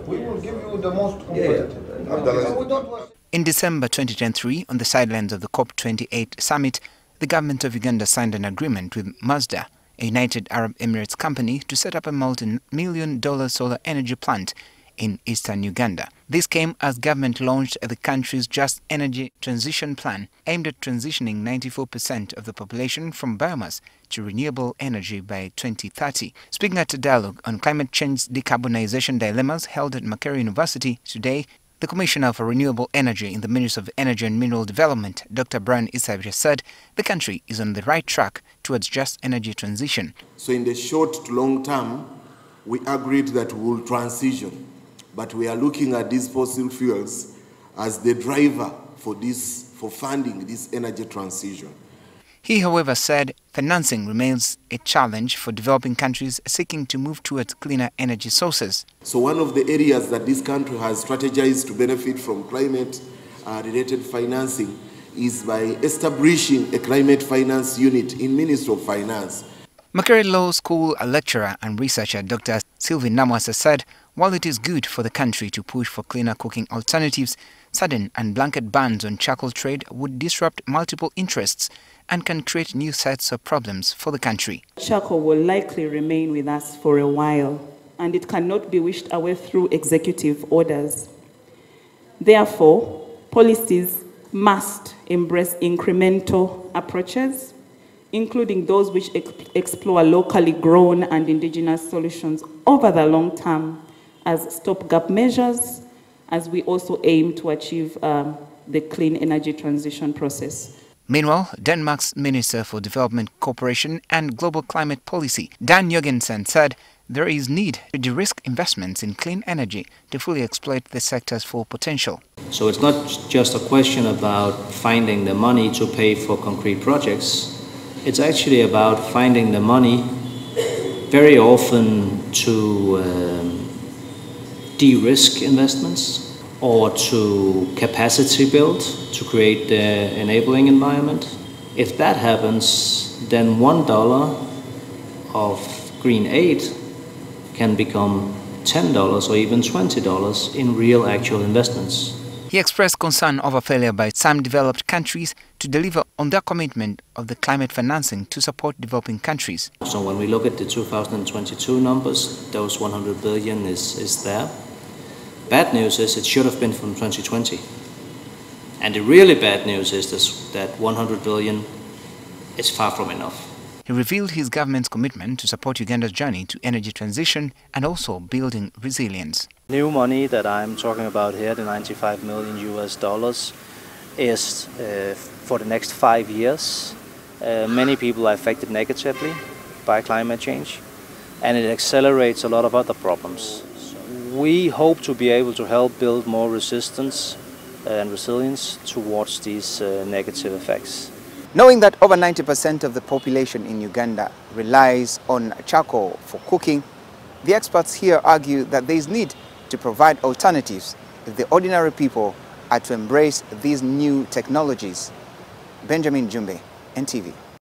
We will give you the most competitive. In December 2023, on the sidelines of the COP28 summit, the government of Uganda signed an agreement with Mazda, a United Arab Emirates company, to set up a multi-million-dollar solar energy plant in eastern Uganda. This came as government launched the country's Just Energy Transition Plan, aimed at transitioning 94% of the population from biomass to renewable energy by 2030. Speaking at a dialogue on climate change decarbonization dilemmas held at Makerere University today, the Commissioner for Renewable Energy in the Ministry of Energy and Mineral Development, Dr. Brian Isabia, said the country is on the right track towards just energy transition. So in the short to long term, we agreed that we will transition, but we are looking at these fossil fuels as the driver for funding this energy transition. He, however, said financing remains a challenge for developing countries seeking to move towards cleaner energy sources. So one of the areas that this country has strategized to benefit from climate-related financing is by establishing a climate finance unit in Ministry of Finance. Makerere Law School lecturer and researcher Dr. Sylvie Namwasa said while it is good for the country to push for cleaner cooking alternatives, sudden and blanket bans on charcoal trade would disrupt multiple interests and can create new sets of problems for the country. Charcoal will likely remain with us for a while, and it cannot be wished away through executive orders. Therefore, policies must embrace incremental approaches, including those which explore locally grown and indigenous solutions over the long term as stopgap measures, as we also aim to achieve the clean energy transition process. Meanwhile, Denmark's Minister for Development Cooperation and Global Climate Policy, Jorgensen, said there is need to de-risk investments in clean energy to fully exploit the sector's full potential. So it's not just a question about finding the money to pay for concrete projects. It's actually about finding the money very often to de-risk investments or to capacity build to create the enabling environment. If that happens, then $1 of green aid can become $10 or even $20 in real actual investments. He expressed concern over failure by some developed countries to deliver on their commitment of the climate financing to support developing countries. So when we look at the 2022 numbers, those 100 billion is there. Bad news is it should have been from 2020. And the really bad news is that 100 billion is far from enough. He revealed his government's commitment to support Uganda's journey to energy transition and also building resilience. New money that I'm talking about here, the 95 million US dollars, is for the next 5 years. Many people are affected negatively by climate change, and it accelerates a lot of other problems. We hope to be able to help build more resistance and resilience towards these negative effects. Knowing that over 90% of the population in Uganda relies on charcoal for cooking, the experts here argue that there is need to provide alternatives if the ordinary people are to embrace these new technologies. Benjamin Jumbe, NTV.